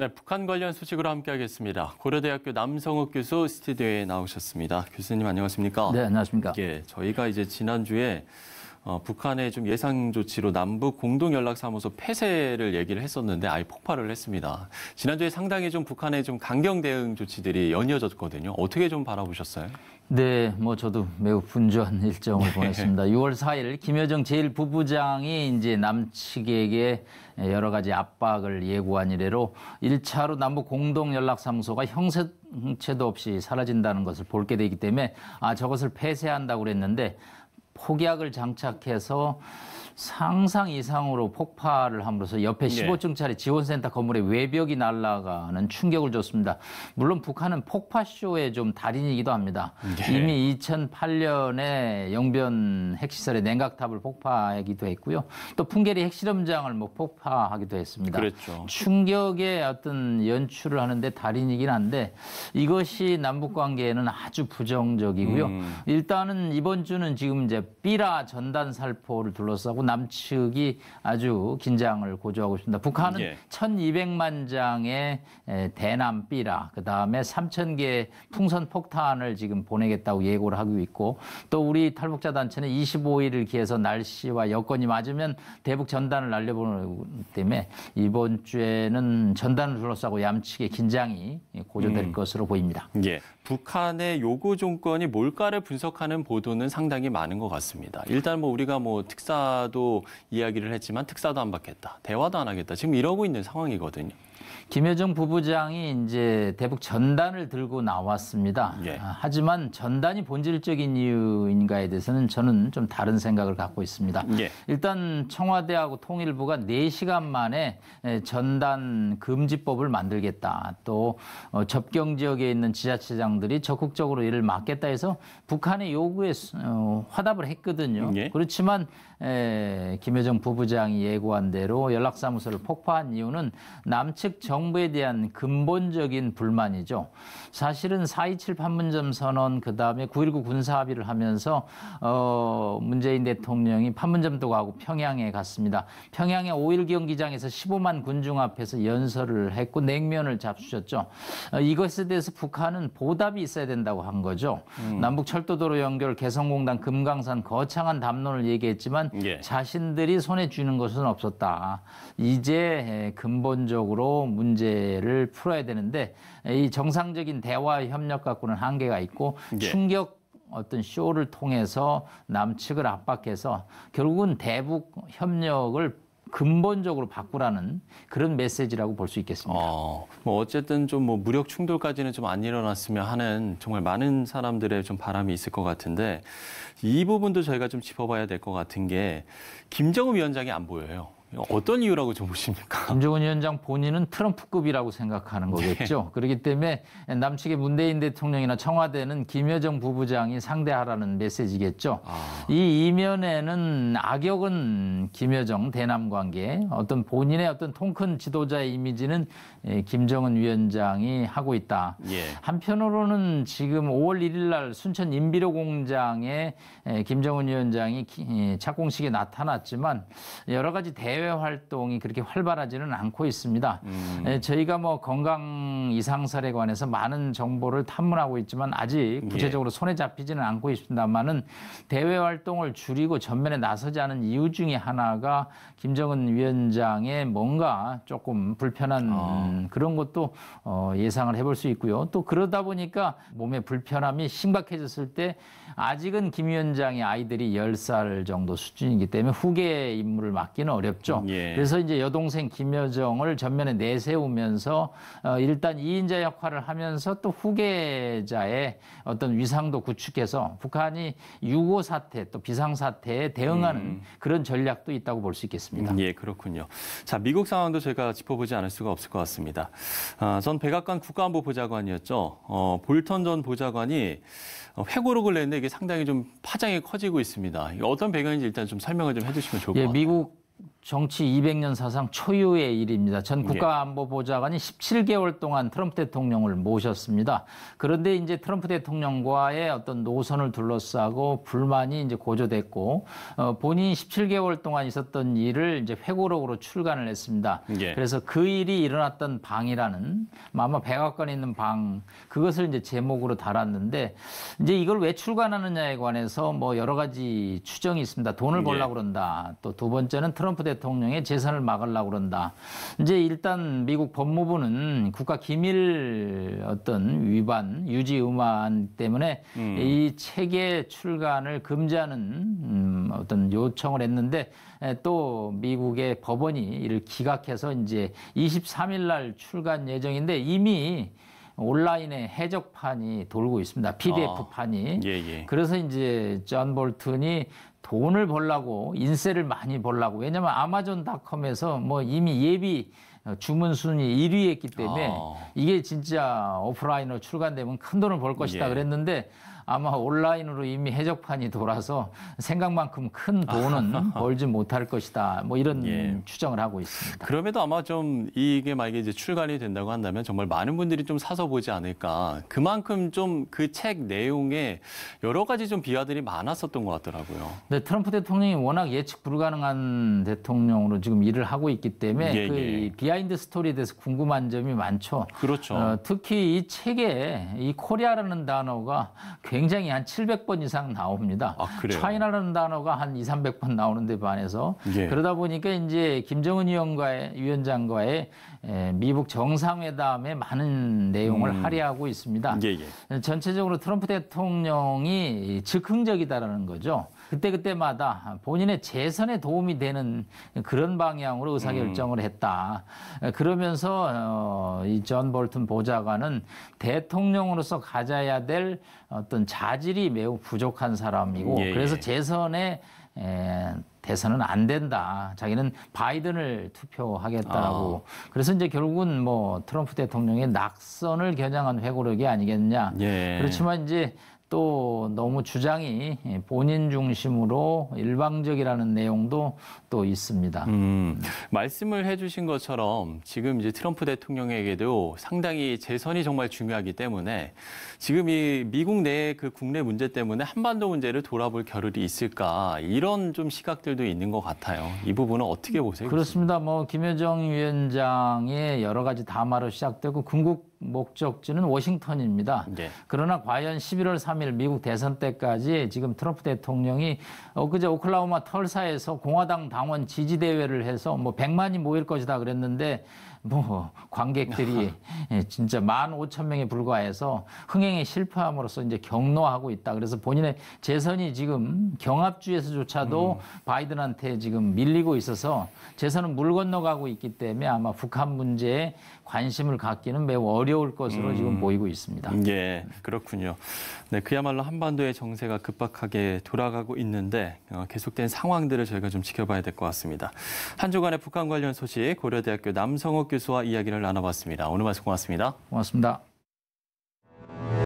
네, 북한 관련 소식으로 함께하겠습니다. 고려대학교 남성욱 교수 스튜디오에 나오셨습니다. 교수님 안녕하십니까? 네, 안녕하십니까? 예, 저희가 이제 지난주에 북한의 좀 예상 조치로 남북 공동연락사무소 폐쇄를 얘기를 했었는데 아예 폭발을 했습니다. 지난주에 상당히 좀 북한의 좀 강경 대응 조치들이 연이어졌거든요. 어떻게 좀 바라보셨어요? 네, 저도 매우 분주한 일정을 보냈습니다. 6월 4일 김여정 제1부부장이 이제 남측에게 여러 가지 압박을 예고한 이래로 1차로 남북 공동연락사무소가 형체도 없이 사라진다는 것을 볼게 되기 때문에 저것을 폐쇄한다고 그랬는데 폭약을 장착해서 상상 이상으로 폭발을 함으로써 옆에 15층짜리 지원센터 건물의 외벽이 날아가는 충격을 줬습니다. 물론 북한은 폭파쇼의 좀 달인이기도 합니다. 이미 2008년에 영변 핵시설의 냉각탑을 폭파하기도 했고요. 또 풍계리 핵실험장을 폭파하기도 했습니다. 그랬죠. 충격의 어떤 연출을 하는데 달인이긴 한데 이것이 남북 관계에는 아주 부정적이고요. 일단은 이번 주는 지금 이제 삐라 전단 살포를 둘러싸고 남측이 아주 긴장을 고조하고 있습니다. 북한은 1200만 장의 대남 삐라, 그다음에 3000개의 풍선 폭탄을 지금 보내겠다고 예고를 하고 있고 또 우리 탈북자 단체는 25일을 기해서 날씨와 여건이 맞으면 대북 전단을 날려보내기 때문에 이번 주에는 전단을 둘러싸고 양측의 긴장이 고조될 것으로 보입니다. 예, 북한의 요구 조건이 뭘까를 분석하는 보도는 상당히 많은 것 같습니다. 일단 우리가 특사도 이야기를 했지만 특사도 안 받겠다, 대화도 안 하겠다, 지금 이러고 있는 상황이거든요. 김여정 부부장이 이제 대북 전단을 들고 나왔습니다. 하지만 전단이 본질적인 이유인가에 대해서는 저는 좀 다른 생각을 갖고 있습니다. 일단 청와대하고 통일부가 4시간 만에 전단 금지법을 만들겠다. 또 접경 지역에 있는 지자체장들이 적극적으로 이를 막겠다 해서 북한의 요구에 화답을 했거든요. 그렇지만 김여정 부부장이 예고한 대로 연락사무소를 폭파한 이유는 남측 정부에 대한 근본적인 불만이죠. 사실은 4.27 판문점 선언 그다음에 9.19 군사합의를 하면서 문재인 대통령이 판문점도 가고 평양에 갔습니다. 평양의 5.1 경기장에서 15만 군중 앞에서 연설을 했고 냉면을 잡수셨죠. 이것에 대해서 북한은 보답이 있어야 된다고 한 거죠. 남북 철도도로 연결, 개성공단, 금강산 거창한 담론을 얘기했지만 자신들이 손에 쥐는 것은 없었다. 이제 근본적으로 문제를 풀어야 되는데 이 정상적인 대화 협력 갖고는 한계가 있고 충격 어떤 쇼를 통해서 남측을 압박해서 결국은 대북 협력을 근본적으로 바꾸라는 그런 메시지라고 볼 수 있겠습니다. 어쨌든 좀 무력 충돌까지는 좀 안 일어났으면 하는 정말 많은 사람들의 좀 바람이 있을 것 같은데 이 부분도 저희가 좀 짚어봐야 될 것 같은 게 김정은 위원장이 안 보여요. 어떤 이유라고 좀 보십니까? 김정은 위원장 본인은 트럼프급이라고 생각하는 거겠죠. 그렇기 때문에 남측의 문재인 대통령이나 청와대는 김여정 부부장이 상대하라는 메시지겠죠. 이 이면에는 악역은 김여정 대남 관계, 어떤 본인의 어떤 통큰 지도자의 이미지는 김정은 위원장이 하고 있다. 한편으로는 지금 5월 1일 날 순천 인비료 공장에 김정은 위원장이 착공식에 나타났지만 여러 가지 대외 활동이 그렇게 활발하지는 않고 있습니다. 저희가 건강 이상설에 관해서 많은 정보를 탐문하고 있지만 아직 구체적으로 손에 잡히지는 않고 있습니다만은 대외 활동을 줄이고 전면에 나서지 않은 이유 중에 하나가 김정은 위원장의 뭔가 조금 불편한 그런 것도 예상을 해볼 수 있고요. 또 그러다 보니까 몸의 불편함이 심각해졌을 때 아직은 김 위원장의 아이들이 10살 정도 수준이기 때문에 후계 임무를 맡기는 어렵죠. 그래서 이제 여동생 김여정을 전면에 내세우면서 일단 2인자 역할을 하면서 또 후계자의 어떤 위상도 구축해서 북한이 6.25 사태 또 비상사태에 대응하는 그런 전략도 있다고 볼 수 있겠습니다. 그렇군요. 자, 미국 상황도 저희가 짚어보지 않을 수가 없을 것 같습니다. 전 백악관 국가안보 보좌관이었죠. 볼턴 전 보좌관이 회고록을 냈는데 이게 상당히 좀 파장이 커지고 있습니다. 어떤 배경인지 일단 좀 설명을 좀 해주시면 좋을 것 같아요. 미국 정치 200년 사상 초유의 일입니다. 전 국가안보보좌관이 17개월 동안 트럼프 대통령을 모셨습니다. 그런데 이제 트럼프 대통령과의 어떤 노선을 둘러싸고 불만이 이제 고조됐고, 본인이 17개월 동안 있었던 일을 이제 회고록으로 출간을 했습니다. 그래서 그 일이 일어났던 방이라는, 아마 백악관에 있는 방, 그것을 이제 제목으로 달았는데, 이제 이걸 왜 출간하느냐에 관해서 뭐 여러 가지 추정이 있습니다. 돈을 벌려고 그런다. 또 두 번째는 트럼프 대통령의 재산을 막으려고 그런다. 이제 일단 미국 법무부는 국가기밀 어떤 위반, 유지 의무안 때문에 이 책의 출간을 금지하는 어떤 요청을 했는데, 또 미국의 법원이 이를 기각해서 이제 23일 날 출간 예정인데 이미 온라인에 해적판이 돌고 있습니다. PDF판이. 그래서 이제 존 볼튼이 돈을 벌려고, 인세를 많이 벌려고. 왜냐하면 아마존닷컴에서 뭐 이미 예비 주문 순위 1위 했기 때문에 이게 진짜 오프라인으로 출간되면 큰 돈을 벌 것이다 그랬는데, 아마 온라인으로 이미 해적판이 돌아서 생각만큼 큰 돈은 벌지 못할 것이다. 뭐 이런 추정을 하고 있습니다. 그럼에도 아마 좀 이게 만약에 이제 출간이 된다고 한다면 정말 많은 분들이 좀 사서 보지 않을까. 그만큼 좀 그 책 내용에 여러 가지 좀 비하들이 많았었던 것 같더라고요. 네, 트럼프 대통령이 워낙 예측 불가능한 대통령으로 지금 일을 하고 있기 때문에 그 비하인드 스토리에 대해서 궁금한 점이 많죠. 그렇죠. 특히 이 책에 이 코리아라는 단어가 굉장히 한 700번 이상 나옵니다. 그래요? 차이나라는 단어가 한 200~300번 나오는데 반해서 그러다 보니까 이제 김정은 위원장과의 미국 정상회담에 많은 내용을 할애하고 있습니다. 전체적으로 트럼프 대통령이 즉흥적이다라는 거죠. 그때마다 본인의 재선에 도움이 되는 그런 방향으로 의사결정을 했다. 그러면서 이 존 볼튼 보좌관은 대통령으로서 가져야 될 어떤 자질이 매우 부족한 사람이고 그래서 재선에 대선은 안 된다. 자기는 바이든을 투표하겠다라고. 그래서 이제 결국은 뭐 트럼프 대통령의 낙선을 겨냥한 회고록이 아니겠냐. 그렇지만 이제 또 너무 주장이 본인 중심으로 일방적이라는 내용도 또 있습니다. 말씀을 해주신 것처럼 지금 이제 트럼프 대통령에게도 상당히 재선이 정말 중요하기 때문에 지금 이 미국 내 그 국내 문제 때문에 한반도 문제를 돌아볼 겨를이 있을까 이런 좀 시각들도 있는 것 같아요. 이 부분은 어떻게 보세요? 그렇습니다. 뭐 김여정 위원장의 여러 가지 담화로 시작되고 궁극 목적지는 워싱턴입니다. 그러나 과연 11월 3일 미국 대선 때까지 지금 트럼프 대통령이 그제 오클라호마 털사에서 공화당 당원 지지대회를 해서 뭐 100만이 모일 것이다 그랬는데 뭐 관객들이 진짜 15,000명에 불과해서 흥행에 실패함으로써 이제 격노하고 있다. 그래서 본인의 재선이 지금 경합주에서조차도 바이든한테 지금 밀리고 있어서 재선은 물 건너가고 있기 때문에 아마 북한 문제에 관심을 갖기는 매우 어려울 것으로 지금 보이고 있습니다. 그렇군요. 네, 그야말로 한반도의 정세가 급박하게 돌아가고 있는데 계속된 상황들을 저희가 좀 지켜봐야 될 것 같습니다. 한 주간의 북한 관련 소식 고려대학교 남성욱 교수와 이야기를 나눠봤습니다. 오늘 말씀 고맙습니다. 고맙습니다.